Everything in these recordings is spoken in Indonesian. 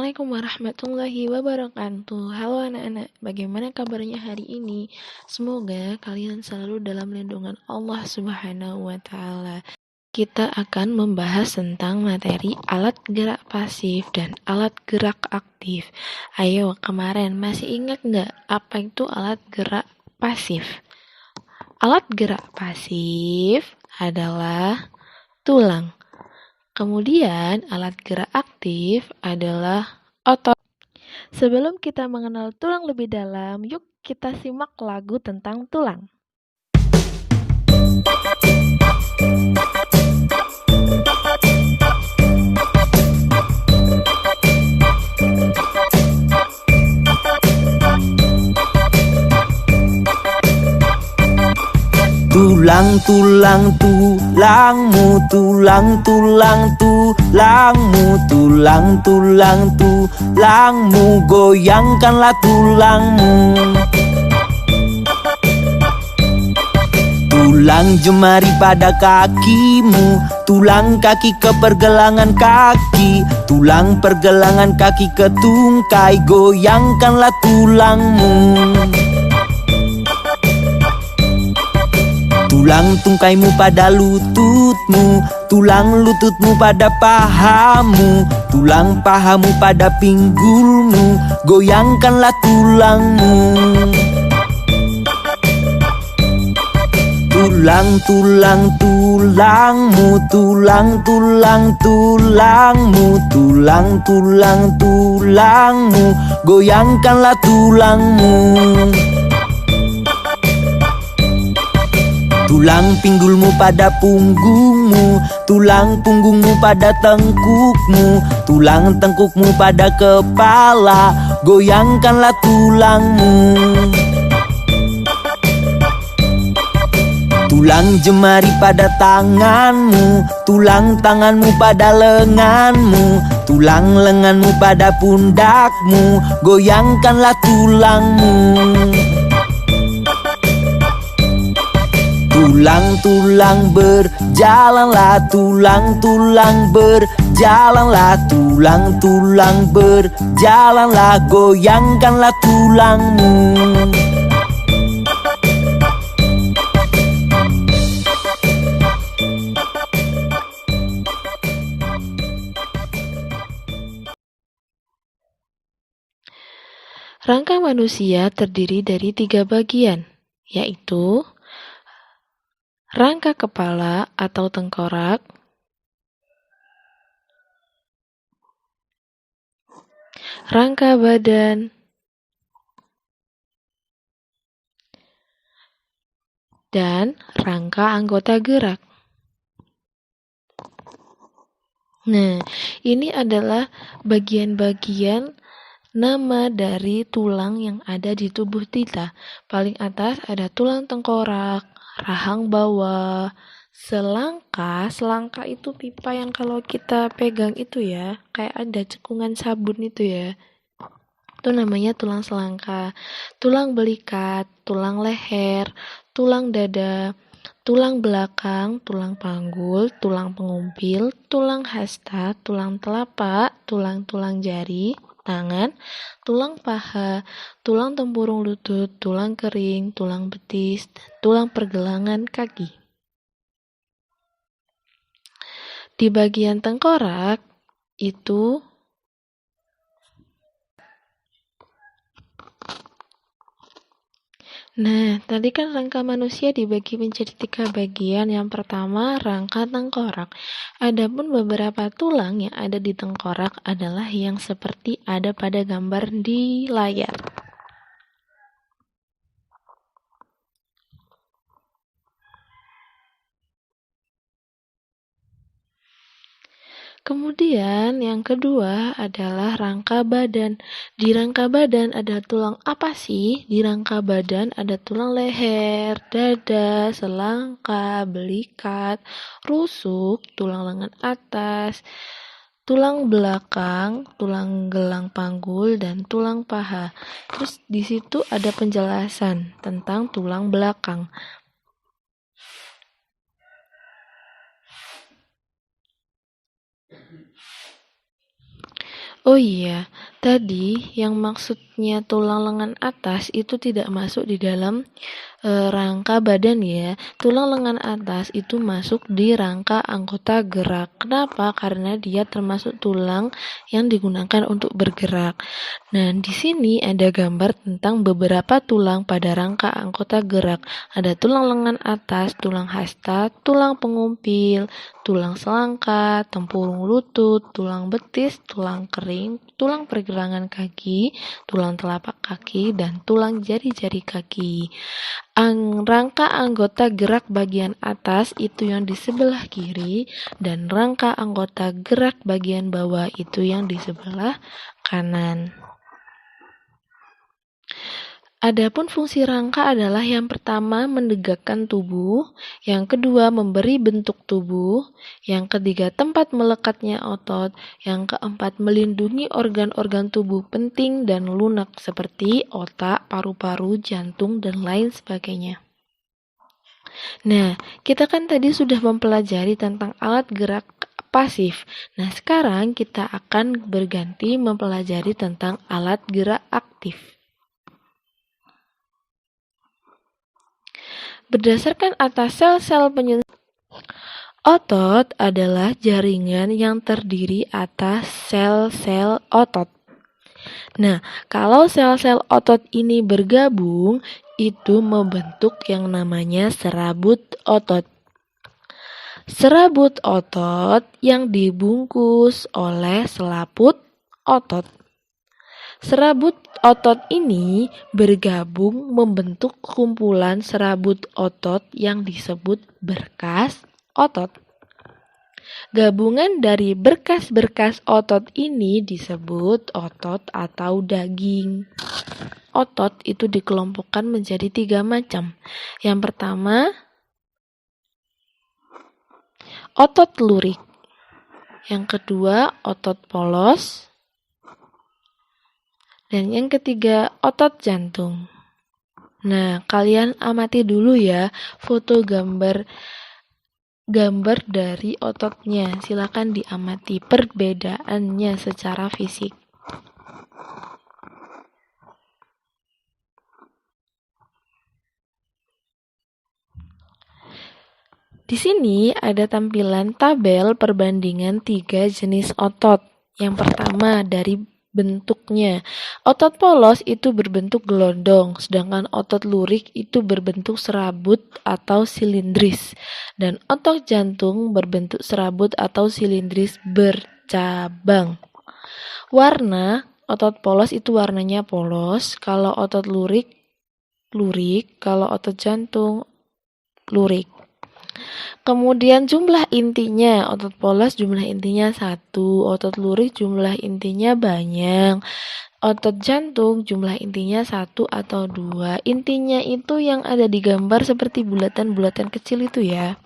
Assalamualaikum warahmatullahi wabarakatuh. Halo anak-anak, bagaimana kabarnya hari ini? Semoga kalian selalu dalam lindungan Allah Subhanahu wa Ta'ala. Kita akan membahas tentang materi alat gerak pasif dan alat gerak aktif. Ayo, kemarin masih ingat nggak apa itu alat gerak pasif? Alat gerak pasif adalah tulang. Kemudian, alat gerak aktif adalah otot. Sebelum kita mengenal tulang lebih dalam, yuk kita simak lagu tentang tulang. Tulang, tulang, tulangmu, tulang, tulang, tulangmu, tulang, tulang, tulangmu, goyangkanlah tulangmu. Tulang jemari pada kakimu, tulang kaki ke pergelangan kaki, tulang pergelangan kaki ke tungkai, goyangkanlah tulangmu. Tulang tungkaimu pada lututmu, tulang lututmu pada pahamu, tulang pahamu pada pinggulmu, goyangkanlah tulangmu. Tulang, tulang, tulangmu, tulang, tulang, tulangmu, tulang, tulang, tulangmu, goyangkanlah tulangmu. Tulang pinggulmu pada punggungmu, tulang punggungmu pada tengkukmu, tulang tengkukmu pada kepala, goyangkanlah tulangmu. Tulang jemari pada tanganmu, tulang tanganmu pada lenganmu, tulang lenganmu pada pundakmu, goyangkanlah tulangmu. Tulang-tulang berjalanlah, tulang-tulang berjalanlah, tulang-tulang berjalanlah, goyangkanlah tulangmu. Rangka manusia terdiri dari 3 bagian, yaitu rangka kepala atau tengkorak, rangka badan, dan rangka anggota gerak. Nah, ini adalah bagian-bagian nama dari tulang yang ada di tubuh kita. Paling atas ada tulang tengkorak, rahang bawah, selangka. Selangka itu pipa yang kalau kita pegang itu ya, kayak ada cekungan sabun itu ya. Itu namanya tulang selangka. Tulang belikat, tulang leher, tulang dada, tulang belakang, tulang panggul, tulang pengumpil, tulang hasta, tulang telapak, tulang-tulang jari, tangan, tulang paha, tulang tempurung lutut, tulang kering, tulang betis, dan tulang pergelangan kaki. Di bagian tengkorak itu tadi kan rangka manusia dibagi menjadi 3 bagian. Yang pertama, rangka tengkorak. Adapun beberapa tulang yang ada di tengkorak adalah yang seperti ada pada gambar di layar. Kemudian yang kedua adalah rangka badan. Di rangka badan ada tulang apa sih? Di rangka badan ada tulang leher, dada, selangka, belikat, rusuk, tulang lengan atas, tulang belakang, tulang gelang panggul, dan tulang paha. Terus di situ ada penjelasan tentang tulang belakang. Oh iya, tadi yang maksudnya tulang lengan atas itu tidak masuk di dalam rangka badan ya. Tulang lengan atas itu masuk di rangka anggota gerak. Kenapa? Karena dia termasuk tulang yang digunakan untuk bergerak. Nah, di sini ada gambar tentang beberapa tulang pada rangka anggota gerak. Ada tulang lengan atas, tulang hasta, tulang pengumpil, tulang selangka, tempurung lutut, tulang betis, tulang kering, tulang pergelangan kaki, tulang telapak kaki, dan tulang jari-jari kaki. Rangka anggota gerak bagian atas itu yang di sebelah kiri, dan rangka anggota gerak bagian bawah itu yang di sebelah kanan. Adapun fungsi rangka adalah yang pertama menegakkan tubuh, yang kedua memberi bentuk tubuh, yang ketiga tempat melekatnya otot, yang keempat melindungi organ-organ tubuh penting dan lunak seperti otak, paru-paru, jantung, dan lain sebagainya. Nah, kita kan tadi sudah mempelajari tentang alat gerak pasif. Nah, sekarang kita akan berganti mempelajari tentang alat gerak aktif. Berdasarkan atas sel-sel penyusun, otot adalah jaringan yang terdiri atas sel-sel otot. Nah, kalau sel-sel otot ini bergabung, itu membentuk yang namanya serabut otot. Serabut otot yang dibungkus oleh selaput otot. Serabut otot ini bergabung membentuk kumpulan serabut otot yang disebut berkas otot. Gabungan dari berkas-berkas otot ini disebut otot atau daging. Otot itu dikelompokkan menjadi 3 macam. Yang pertama, otot lurik. Yang kedua, otot polos. Dan yang ketiga, otot jantung. Nah, kalian amati dulu ya foto gambar dari ototnya. Silakan diamati perbedaannya secara fisik. Di sini ada tampilan tabel perbandingan 3 jenis otot. Yang pertama dari bentuknya. Otot polos itu berbentuk gelondong, sedangkan otot lurik itu berbentuk serabut atau silindris. Dan otot jantung berbentuk serabut atau silindris bercabang. Warna, otot polos itu warnanya polos, kalau otot lurik, kalau otot jantung, lurik. Kemudian jumlah intinya, otot polos jumlah intinya 1, otot lurik jumlah intinya banyak, otot jantung jumlah intinya 1 atau 2. Intinya itu yang ada di gambar seperti bulatan-bulatan kecil itu ya.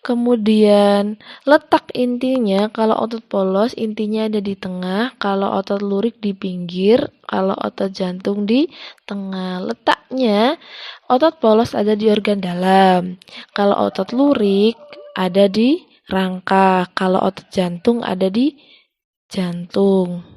Kemudian letak intinya, kalau otot polos intinya ada di tengah, kalau otot lurik di pinggir, kalau otot jantung di tengah. Letaknya, otot polos ada di organ dalam, kalau otot lurik ada di rangka, kalau otot jantung ada di jantung.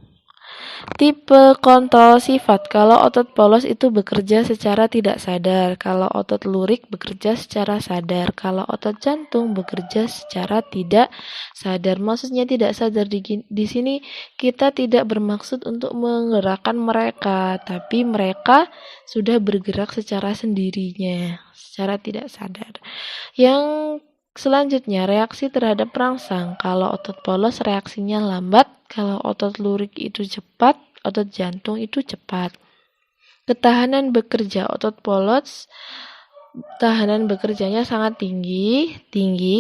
Tipe kontrol sifat, kalau otot polos itu bekerja secara tidak sadar, kalau otot lurik bekerja secara sadar, kalau otot jantung bekerja secara tidak sadar. Maksudnya tidak sadar di sini kita tidak bermaksud untuk menggerakkan mereka, tapi mereka sudah bergerak secara sendirinya, secara tidak sadar. Yang selanjutnya, reaksi terhadap perangsang. Kalau otot polos reaksinya lambat, kalau otot lurik itu cepat, otot jantung itu cepat. Ketahanan bekerja otot polos, tahanan bekerjanya sangat tinggi,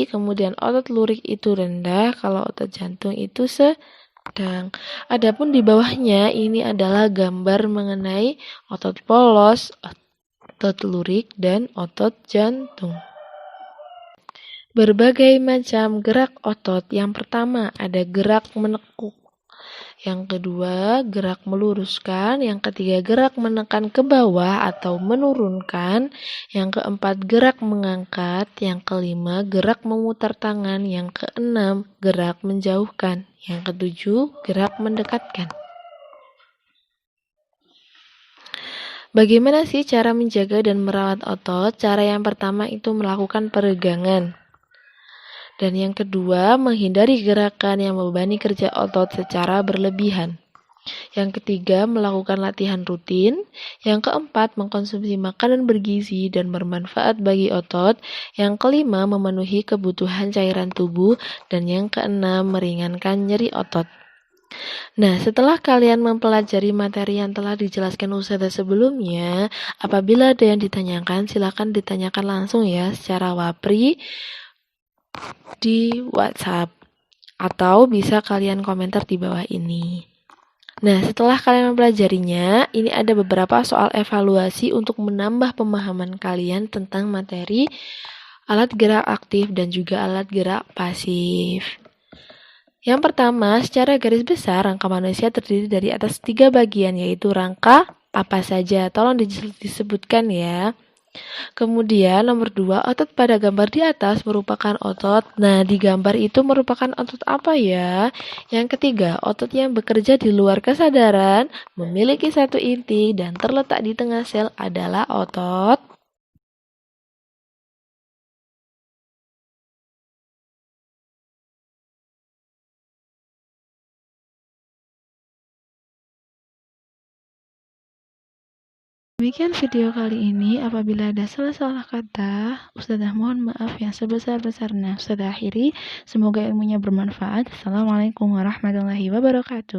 kemudian otot lurik itu rendah, kalau otot jantung itu sedang. Adapun di bawahnya ini adalah gambar mengenai otot polos, otot lurik, dan otot jantung. Berbagai macam gerak otot. Yang pertama ada gerak menekuk. Yang kedua, gerak meluruskan. Yang ketiga, gerak menekan ke bawah atau menurunkan. Yang keempat, gerak mengangkat. Yang kelima, gerak memutar tangan. Yang keenam, gerak menjauhkan. Yang ketujuh, gerak mendekatkan. Bagaimana sih cara menjaga dan merawat otot? Cara yang pertama itu melakukan peregangan. Dan yang kedua, menghindari gerakan yang membebani kerja otot secara berlebihan. Yang ketiga, melakukan latihan rutin. Yang keempat, mengkonsumsi makanan bergizi dan bermanfaat bagi otot. Yang kelima, memenuhi kebutuhan cairan tubuh. Dan yang keenam, meringankan nyeri otot. Nah, setelah kalian mempelajari materi yang telah dijelaskan Ustazah sebelumnya, apabila ada yang ditanyakan, silakan ditanyakan langsung ya secara wapri di WhatsApp. Atau bisa kalian komentar di bawah ini. Nah, setelah kalian mempelajarinya, ini ada beberapa soal evaluasi untuk menambah pemahaman kalian tentang materi alat gerak aktif dan juga alat gerak pasif. Yang pertama, secara garis besar, rangka manusia terdiri dari atas 3 bagian, yaitu rangka apa saja. Tolong disebutkan ya. Kemudian nomor 2, otot pada gambar di atas merupakan otot. Nah, di gambar itu merupakan otot apa ya? Yang ketiga, otot yang bekerja di luar kesadaran, memiliki satu inti, dan terletak di tengah sel adalah otot. Demikian video kali ini. Apabila ada salah-salah kata, Ustazah mohon maaf yang sebesar-besarnya. Ustazah akhiri, semoga ilmunya bermanfaat. Assalamualaikum warahmatullahi wabarakatuh.